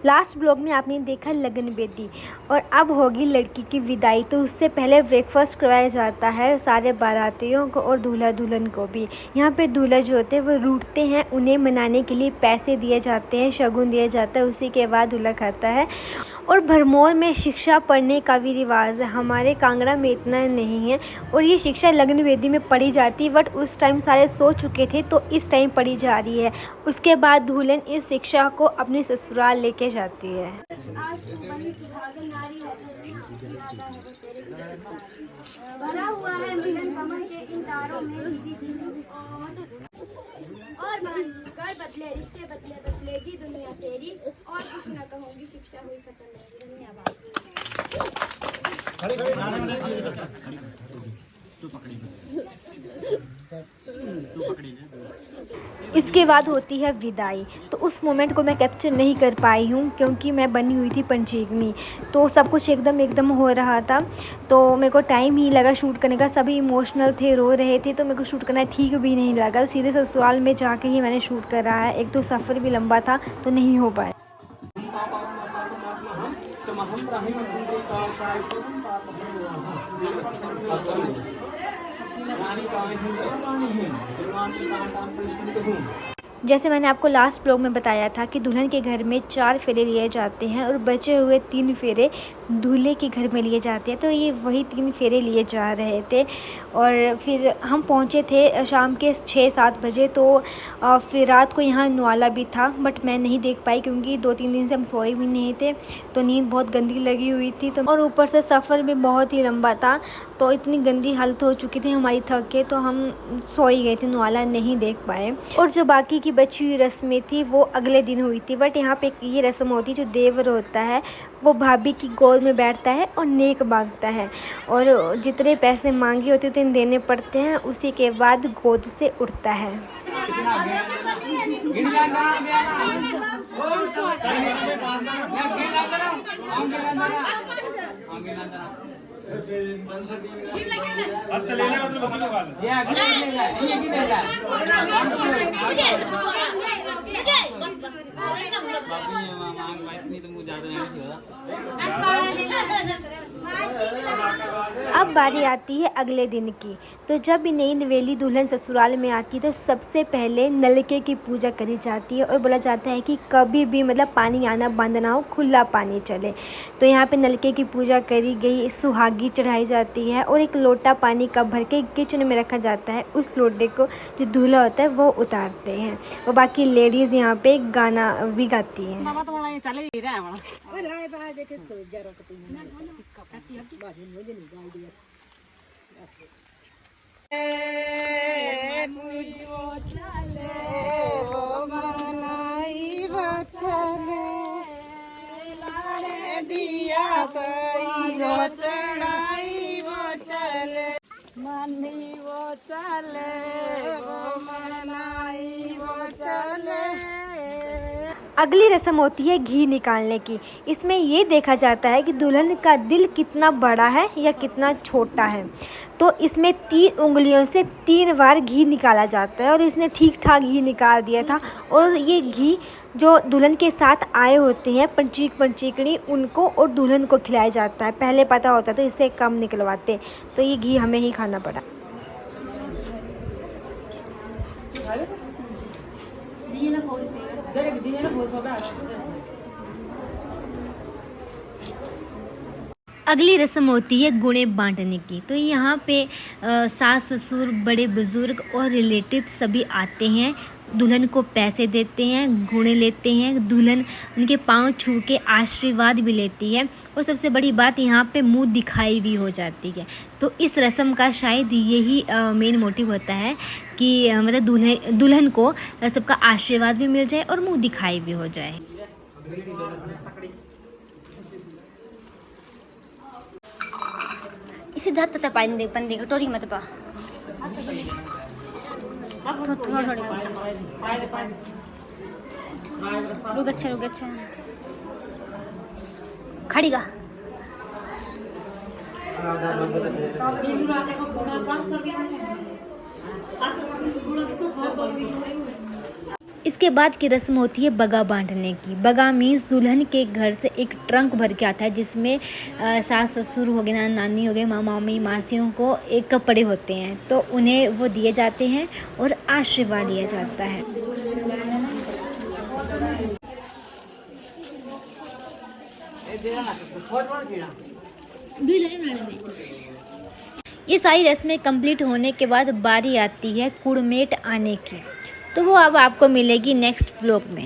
Last blog में आपने देखा लगन बेदी और अब होगी लड़की की विदाई। तो उससे पहले ब्रेकफास्ट करवाया जाता है सारे बारातियों को और दूल्हा दुल्हन को भी। यहाँ पे दूल्हा जो होते हैं वो रूठते हैं, उन्हें मनाने के लिए पैसे दिए जाते हैं, शगुन दिया जाता है, उसी के बाद दूल्हा खाता है। और भरमौर में शिक्षा पढ़ने का भी रिवाज है, हमारे कांगड़ा में इतना नहीं है। और ये शिक्षा लगन वेदी में पढ़ी जाती है, बट उस टाइम सारे सो चुके थे तो इस टाइम पढ़ी जा रही है। उसके बाद दुल्हन इस शिक्षा को अपने ससुराल लेके जाती है। भरा हुआ है मिलन कमल के इन तारों में और घर बदले रिश्ते बदले बदलेगी दुनिया तेरी और कुछ न कहूँगी शिक्षा हुई खत्म मेरी। धन्यवाद। इसके बाद होती है विदाई। तो उस मोमेंट को मैं कैप्चर नहीं कर पाई हूँ क्योंकि मैं बनी हुई थी पंचीकनी, तो सब कुछ एकदम हो रहा था, तो मेरे को टाइम ही लगा शूट करने का। सभी इमोशनल थे, रो रहे थे, तो मेरे को शूट करना ठीक भी नहीं लगा। तो सीधे ससुराल में जाके ही मैंने शूट करा है। एक तो सफ़र भी लंबा था तो नहीं हो पाया। जैसे मैंने आपको लास्ट ब्लॉग में बताया था कि दुल्हन के घर में 4 फेरे लिए जाते हैं और बचे हुए 3 फेरे दूल्हे के घर में लिए जाते हैं। तो ये वही 3 फेरे लिए जा रहे थे। और फिर हम पहुँचे थे शाम के 6-7 बजे। तो फिर रात को यहाँ नुआला भी था, बट मैं नहीं देख पाई क्योंकि 2-3 दिन से हम सोए भी नहीं थे, तो नींद बहुत गंदी लगी हुई थी। तो और ऊपर से सफ़र भी बहुत ही लंबा था, तो इतनी गंदी हालत हो चुकी थी हमारी थक के, तो हम सो ही गए थे, नुआला नहीं देख पाए। और जो बाकी की बची हुई रस्में थी वो अगले दिन हुई थी। बट यहाँ पे ये रस्म होती है, जो देवर होता है वो भाभी की गोद में बैठता है और नेक मांगता है, और जितने पैसे मांगे होते उतने देने पड़ते हैं, उसी के बाद गोद से उठता है। अब बारी आती है अगले दिन की। तो जब भी नई नवेली दुल्हन ससुराल में आती है तो सबसे पहले नलके की पूजा करी जाती है और बोला जाता है कि कभी भी मतलब पानी आना बंद ना हो, खुला पानी चले। तो यहाँ पे नलके की पूजा करी गई, सुहागी चढ़ाई जाती है और एक लोटा पानी का भर के किचन में रखा जाता है। उस लोटे को जो दूल्हा होता है वो उतारते हैं और बाकी लेडीज़ यहाँ पे गाना भी गाती हैं। अगली रस्म होती है घी निकालने की। इसमें ये देखा जाता है कि दुल्हन का दिल कितना बड़ा है या कितना छोटा है। तो इसमें 3 उंगलियों से 3 बार घी निकाला जाता है और इसने ठीक ठाक घी निकाल दिया था। और ये घी जो दुल्हन के साथ आए होते हैं पंचीकणी, उनको और दुल्हन को खिलाया जाता है। पहले पता होता तो इससे कम निकलवाते, तो ये घी हमें ही खाना पड़ा। अगली रस्म होती है गुणे बांटने की। तो यहाँ पे सास ससुर, बड़े बुज़ुर्ग और रिलेटिव सभी आते हैं, दुल्हन को पैसे देते हैं, गुणे लेते हैं, दुल्हन उनके पांव छू के आशीर्वाद भी लेती है। और सबसे बड़ी बात, यहाँ पे मुंह दिखाई भी हो जाती है। तो इस रस्म का शायद यही मेन मोटिव होता है कि मतलब दुल्हन को सबका आशीर्वाद भी मिल जाए और मुंह दिखाई भी हो जाए। इसे धत तक पंदी कटोरी मत पा थोड़ी रुक अच्छा खड़ी गा। इसके बाद की रस्म होती है बगा बांटने की। बगा मीन्स दुल्हन के घर से एक ट्रंक भर के आता है जिसमें सास ससुर हो गए, नाना नानी हो गए, मामा मामी मासियों को एक कपड़े होते हैं तो उन्हें वो दिए जाते हैं और आशीर्वाद लिया जाता है। ये सारी रस्में कंप्लीट होने के बाद बारी आती है कुड़मेट आने की, तो वो अब आपको मिलेगी नेक्स्ट ब्लॉग में।